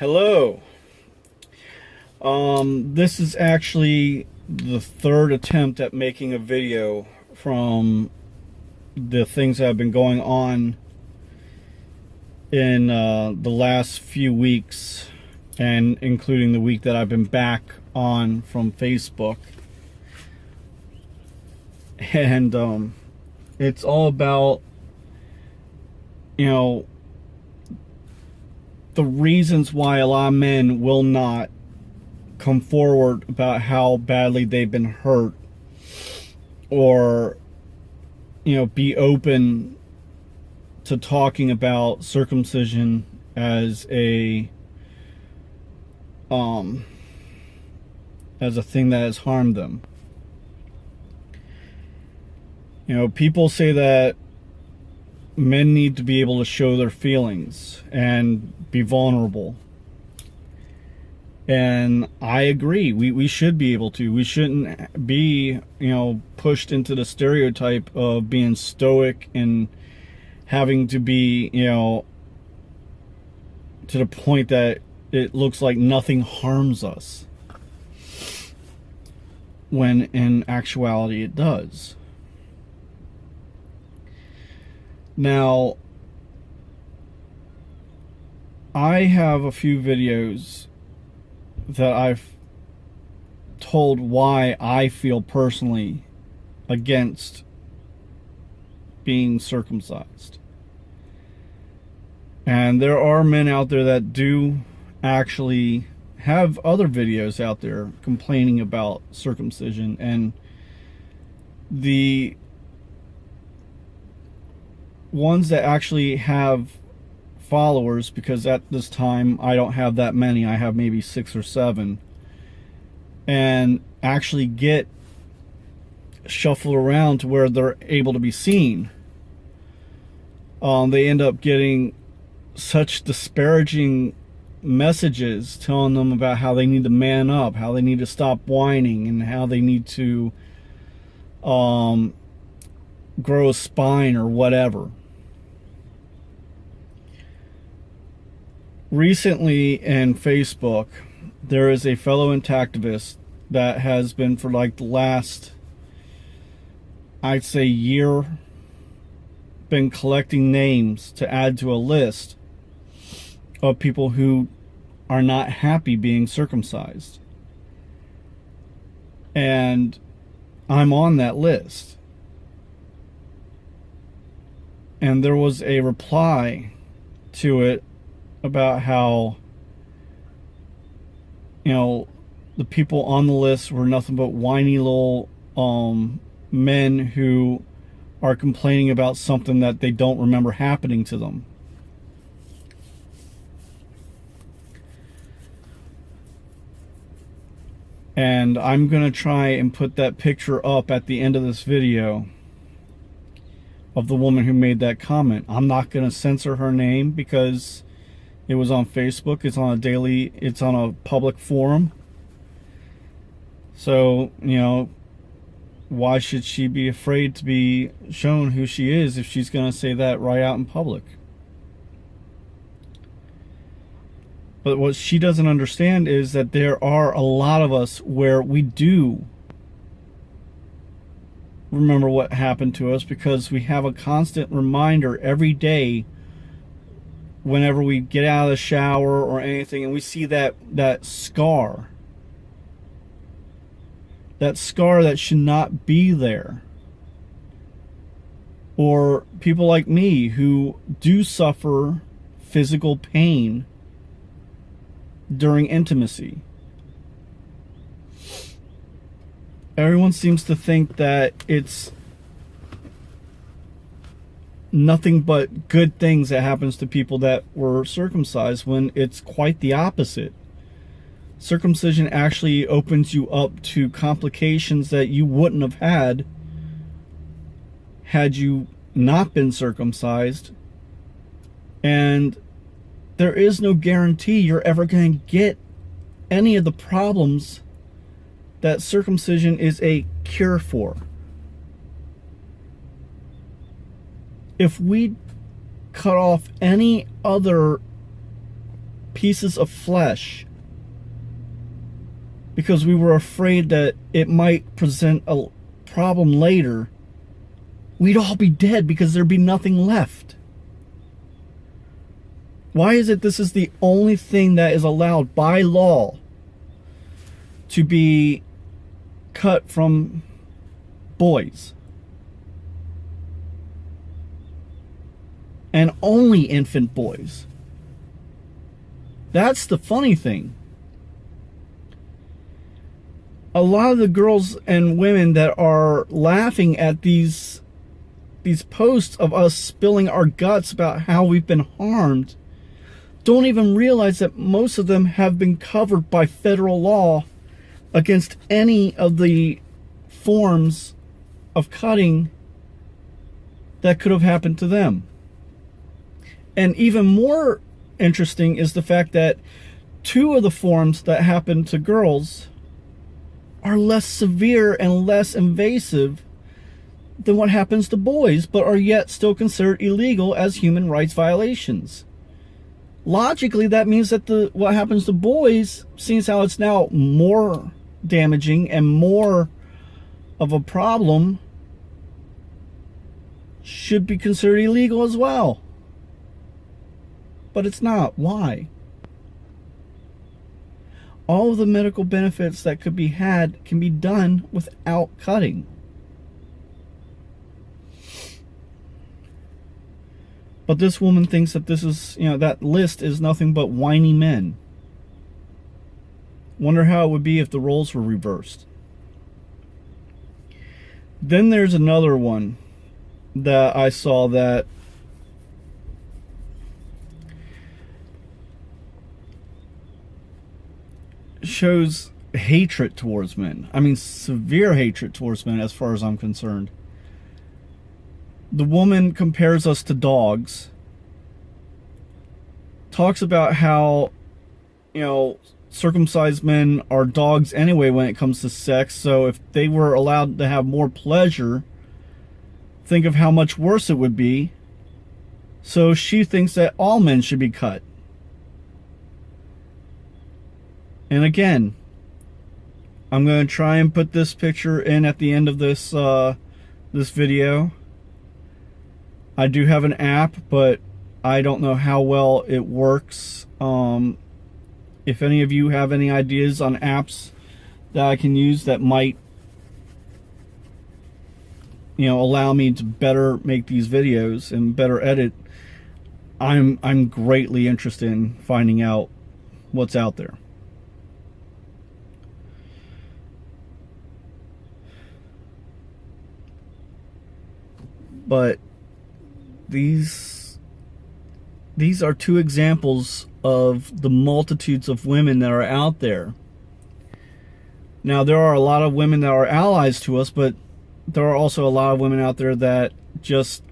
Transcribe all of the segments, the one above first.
Hello. This is actually the third attempt at making a video from the things that have been going on in the last few weeks, and including the week that I've been back on from Facebook. And it's all about, the reasons why a lot of men will not come forward about how badly they've been hurt, or be open to talking about circumcision as a thing that has harmed them. People say that men need to be able to show their feelings and be vulnerable. And I agree. We should be able to. We shouldn't be, pushed into the stereotype of being stoic and having to be, to the point that it looks like nothing harms us, when in actuality it does. Now, I have a few videos that I've told why I feel personally against being circumcised. And there are men out there that do actually have other videos out there complaining about circumcision, and the ones that actually have followers, because at this time I don't have that many, I have maybe 6 or 7, and actually get shuffled around to where they're able to be seen, they end up getting such disparaging messages telling them about how they need to man up, how they need to stop whining, and how they need to grow a spine or whatever. Recently in Facebook, there is a fellow intactivist that has been for like the last, I'd say, year, been collecting names to add to a list of people who are not happy being circumcised. And I'm on that list. And there was a reply to it about how, the people on the list were nothing but whiny little men who are complaining about something that they don't remember happening to them. And I'm going to try and put that picture up at the end of this video of the woman who made that comment. I'm not going to censor her name because it was on Facebook. It's on a public forum. So, why should she be afraid to be shown who she is if she's going to say that right out in public? But what she doesn't understand is that there are a lot of us where we do remember what happened to us, because we have a constant reminder every day whenever we get out of the shower or anything, and we see that scar. That scar that should not be there. Or people like me who do suffer physical pain during intimacy. Everyone seems to think that it's nothing but good things that happens to people that were circumcised, when it's quite the opposite. Circumcision actually opens you up to complications that you wouldn't have had you not been circumcised. And there is no guarantee you're ever going to get any of the problems that circumcision is a cure for. If we cut off any other pieces of flesh because we were afraid that it might present a problem later, we'd all be dead because there'd be nothing left. Why is it this is the only thing that is allowed by law to be cut from boys? And only infant boys. That's the funny thing. A lot of the girls and women that are laughing at these posts of us spilling our guts about how we've been harmed don't even realize that most of them have been covered by federal law against any of the forms of cutting that could have happened to them. And even more interesting is the fact that 2 of the forms that happen to girls are less severe and less invasive than what happens to boys, but are yet still considered illegal as human rights violations. Logically, that means that what happens to boys, seeing how it's now more damaging and more of a problem, should be considered illegal as well. But it's not. Why? All of the medical benefits that could be had can be done without cutting. But this woman thinks that this is, that list is nothing but whiny men. Wonder how it would be if the roles were reversed. Then there's another one that I saw that shows hatred towards men. I mean, severe hatred towards men as far as I'm concerned. The woman compares us to dogs. Talks about how, circumcised men are dogs anyway when it comes to sex. So if they were allowed to have more pleasure, think of how much worse it would be. So she thinks that all men should be cut. And again, I'm going to try and put this picture in at the end of this this video. I do have an app, but I don't know how well it works. If any of you have any ideas on apps that I can use that might, allow me to better make these videos and better edit, I'm greatly interested in finding out what's out there. But these are 2 examples of the multitudes of women that are out there. Now, there are a lot of women that are allies to us, but there are also a lot of women out there that just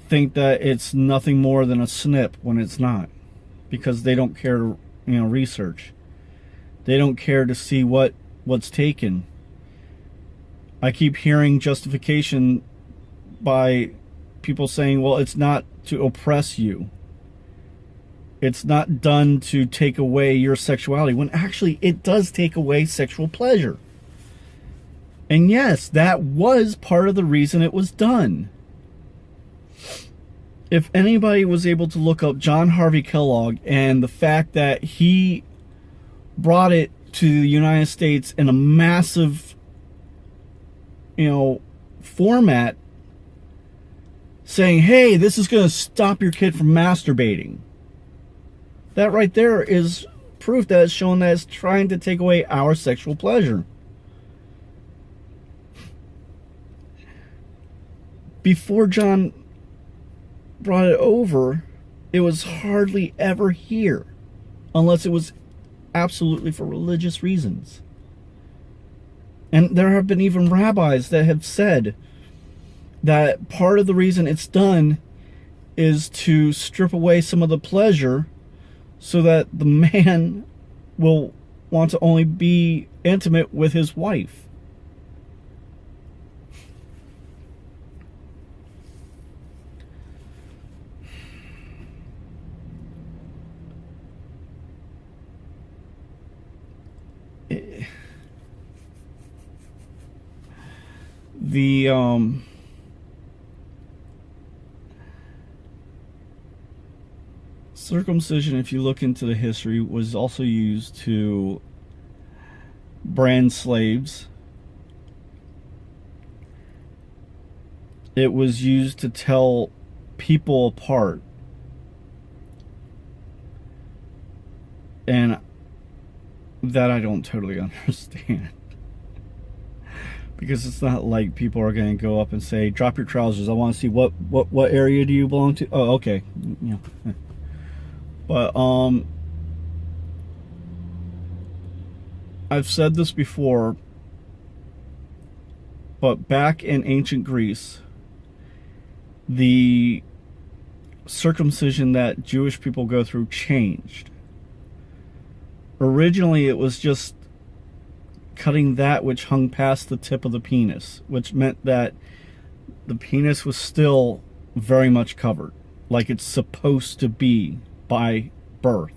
think that it's nothing more than a snip when it's not, because they don't care to, research. They don't care to see what's taken. I keep hearing justification by people saying, well, it's not to oppress you. It's not done to take away your sexuality, when actually it does take away sexual pleasure. And yes, that was part of the reason it was done. If anybody was able to look up John Harvey Kellogg and the fact that he brought it to the United States in a massive format, saying, hey, this is going to stop your kid from masturbating. That right there is proof that it's showing that it's trying to take away our sexual pleasure. Before John brought it over, it was hardly ever here, unless it was absolutely for religious reasons. And there have been even rabbis that have said that part of the reason it's done is to strip away some of the pleasure so that the man will want to only be intimate with his wife. The circumcision, if you look into the history, was also used to brand slaves. It was used to tell people apart. And that I don't totally understand. Because it's not like people are going to go up and say, drop your trousers, I want to see what area do you belong to. Oh, okay. You know. But I've said this before, but back in ancient Greece, the circumcision that Jewish people go through changed. Originally, it was just cutting that which hung past the tip of the penis, which meant that the penis was still very much covered, like it's supposed to be by birth.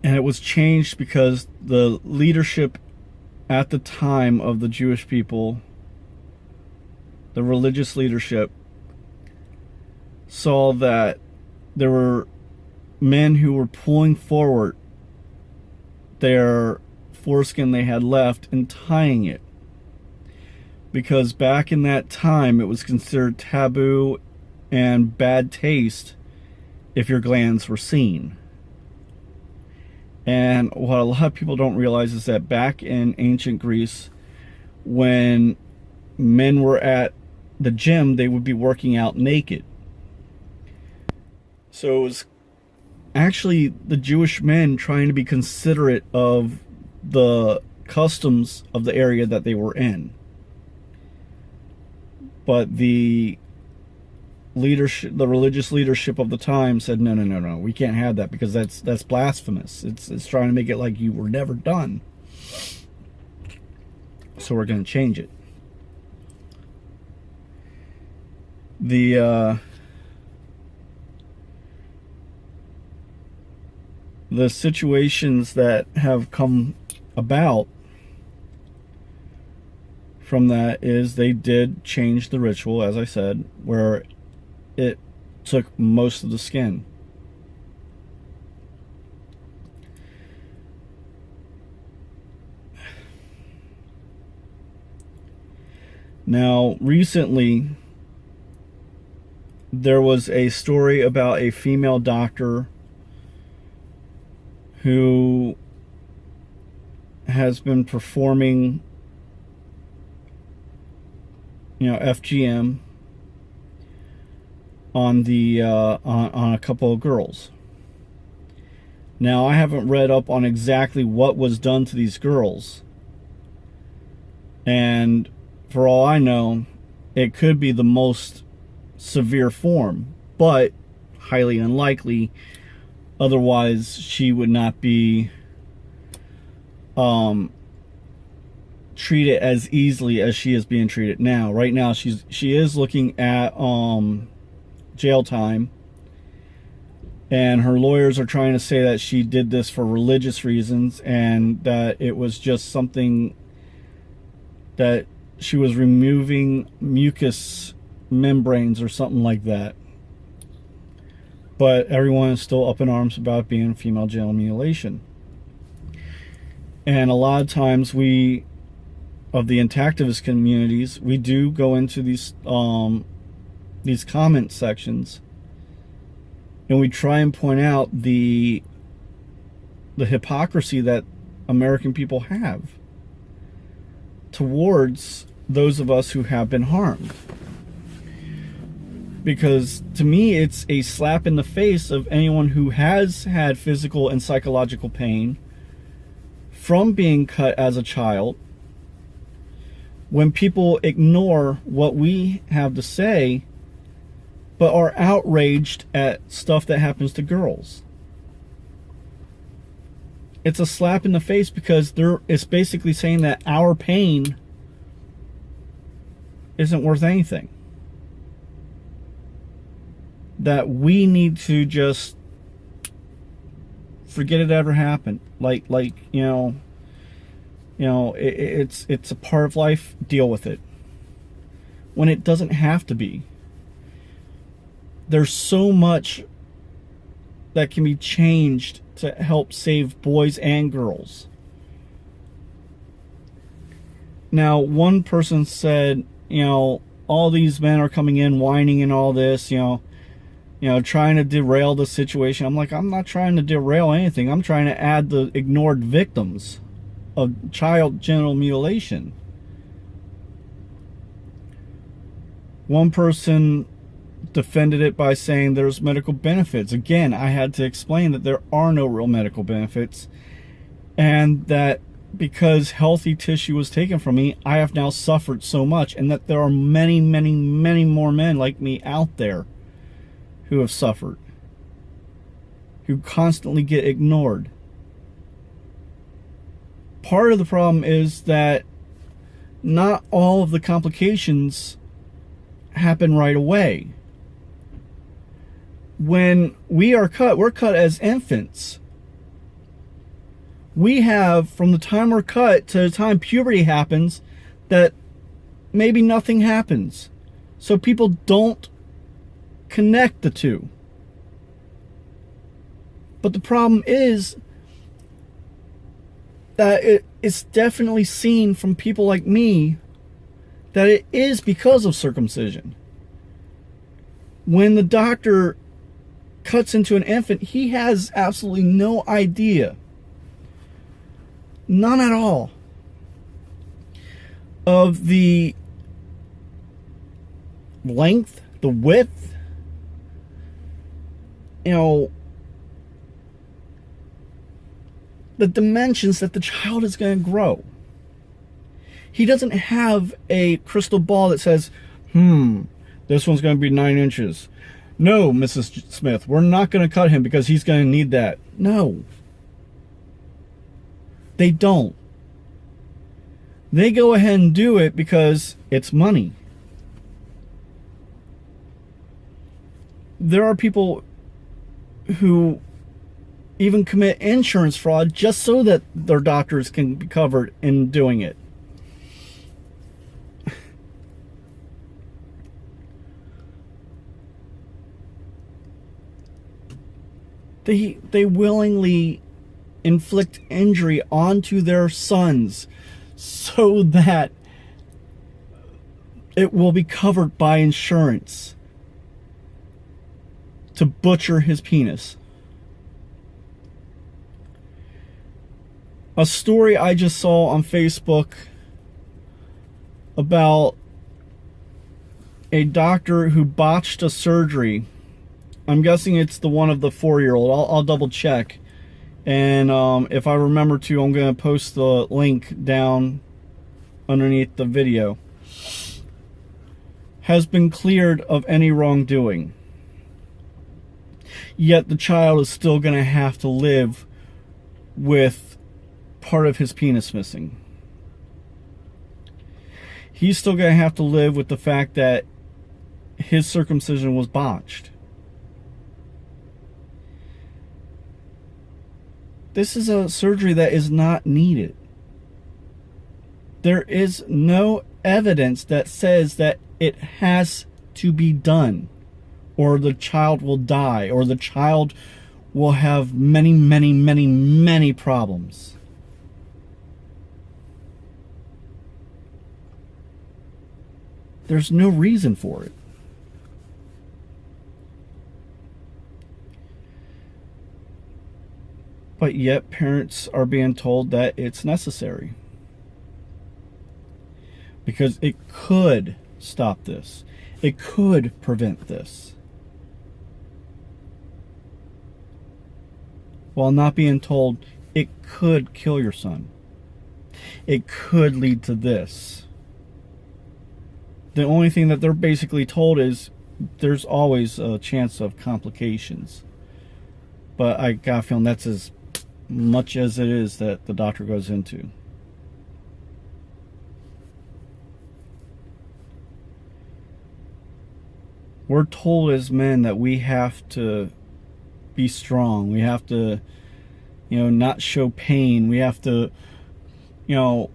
And it was changed because the leadership at the time of the Jewish people, the religious leadership, saw that there were men who were pulling forward their foreskin they had left and tying it. Because back in that time, it was considered taboo and bad taste if your glands were seen. And what a lot of people don't realize is that back in ancient Greece, when men were at the gym, they would be working out naked. So it was actually the Jewish men trying to be considerate of the customs of the area that they were in. But the leadership, the religious leadership of the time said, no, we can't have that because that's blasphemous. It's trying to make it like you were never done. So we're going to change it. The situations that have come about from that is they did change the ritual, as I said, where it took most of the skin. Now, recently, there was a story about a female doctor who has been performing, FGM on the on a couple of girls. Now, I haven't read up on exactly what was done to these girls, and for all I know, it could be the most severe form, but highly unlikely. Otherwise, she would not be treated as easily as she is being treated now. Right now, she is looking at jail time, and her lawyers are trying to say that she did this for religious reasons and that it was just something that she was removing mucous membranes or something like that. But everyone is still up in arms about being female genital mutilation. And a lot of times of the intactivist communities, we do go into these comment sections and we try and point out the hypocrisy that American people have towards those of us who have been harmed. Because to me, it's a slap in the face of anyone who has had physical and psychological pain from being cut as a child. When people ignore what we have to say, but are outraged at stuff that happens to girls. It's a slap in the face because it's basically saying that our pain isn't worth anything. That we need to just forget it ever happened. Like You know, it's a part of life. Deal with it. When it doesn't have to be. There's so much that can be changed to help save boys and girls. Now, one person said, you know, all these men are coming in whining and all this, you know, trying to derail the situation. I'm like, I'm not trying to derail anything. I'm trying to add the ignored victims of child genital mutilation. One person defended it by saying there's medical benefits. Again, I had to explain that there are no real medical benefits, and that because healthy tissue was taken from me, I have now suffered so much, and that there are many, many, many more men like me out there who have suffered, who constantly get ignored. Part of the problem is that not all of the complications happen right away. When we are cut, we're cut as infants. We have, from the time we're cut to the time puberty happens, that maybe nothing happens. So people don't connect the two. But the problem is that it's definitely seen from people like me that it is because of circumcision. When the doctor cuts into an infant, he has absolutely no idea, none at all, of the length, the width, you know, the dimensions that the child is going to grow. He doesn't have a crystal ball that says, this one's going to be 9 inches. No, Mrs. Smith, we're not going to cut him because he's going to need that. No. They don't. They go ahead and do it because it's money. There are people who even commit insurance fraud just so that their doctors can be covered in doing it. They willingly inflict injury onto their sons so that it will be covered by insurance to butcher his penis. A story I just saw on Facebook about a doctor who botched a surgery. I'm guessing it's the one of the 4-year-old. I'll double check. And if I remember to, I'm going to post the link down underneath the video. Has been cleared of any wrongdoing. Yet the child is still going to have to live with part of his penis missing. He's still going to have to live with the fact that his circumcision was botched. This is a surgery that is not needed. There is no evidence that says that it has to be done, or the child will die, or the child will have many, many, many, many problems. There's no reason for it. But yet parents are being told that it's necessary. Because it could stop this. It could prevent this. While not being told it could kill your son. It could lead to this. The only thing that they're basically told is there's always a chance of complications. But I got a feeling that's as much as it is that the doctor goes into. We're told as men that we have to be strong. We have to, not show pain. We have to you know,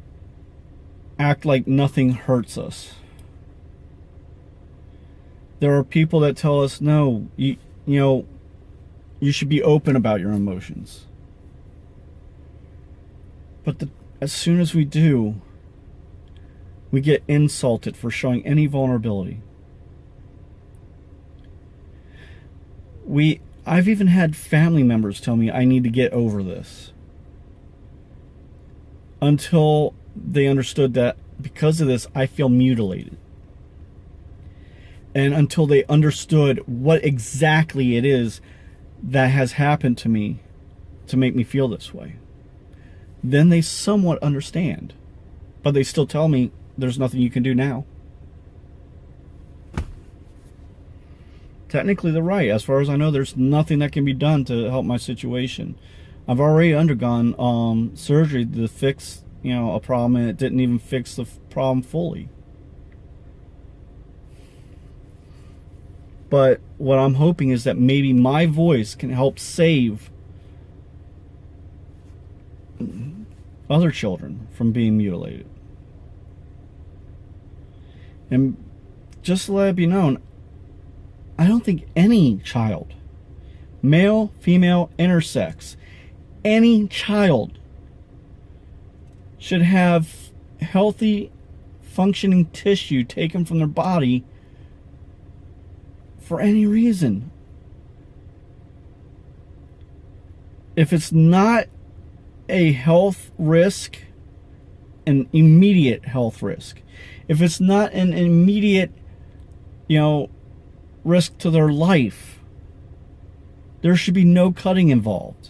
act like nothing hurts us. There are people that tell us, no, you know, you should be open about your emotions. But as soon as we do, we get insulted for showing any vulnerability. I've even had family members tell me I need to get over this. Until they understood that because of this, I feel mutilated. And until they understood what exactly it is that has happened to me to make me feel this way, then they somewhat understand. But they still tell me there's nothing you can do now. Technically, they're right. As far as I know, there's nothing that can be done to help my situation. I've already undergone surgery to fix, you know, a problem, and it didn't even fix the problem fully. But what I'm hoping is that maybe my voice can help save other children from being mutilated. And just to let it be known, I don't think any child, male, female, intersex, any child should have healthy, functioning tissue taken from their body for any reason. If it's not a health risk, an immediate health risk, if it's not an immediate, you know, risk to their life, there should be no cutting involved.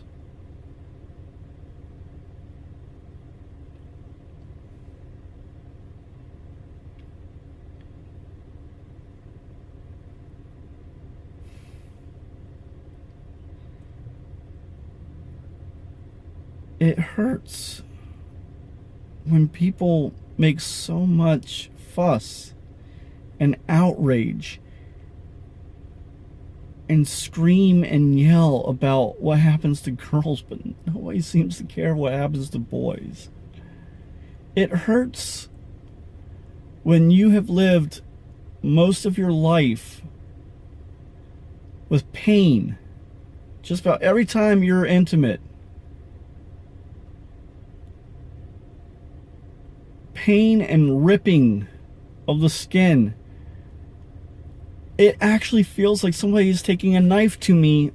It hurts when people make so much fuss and outrage and scream and yell about what happens to girls, but nobody seems to care what happens to boys. It hurts when you have lived most of your life with pain. Just about every time you're intimate, pain and ripping of the skin. It actually feels like somebody is taking a knife to me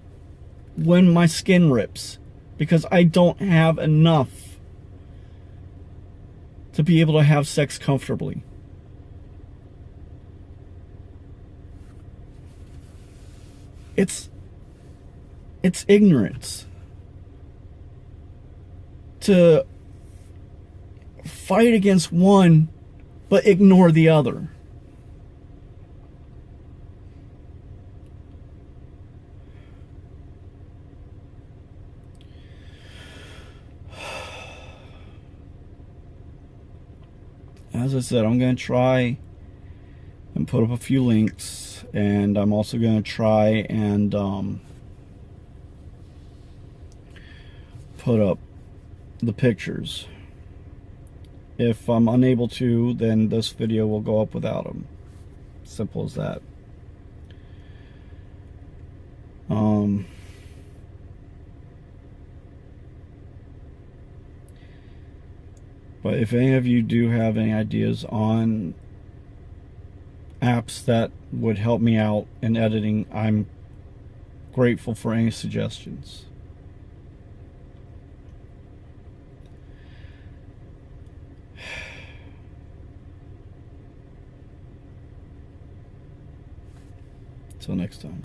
when my skin rips, because I don't have enough to be able to have sex comfortably. It's ignorance to fight against one but ignore the other. As I said, I'm going to try and put up a few links, and I'm also going to try and put up the pictures. If I'm unable to, then this video will go up without them. Simple as that. But if any of you do have any ideas on apps that would help me out in editing, I'm grateful for any suggestions. Till next time.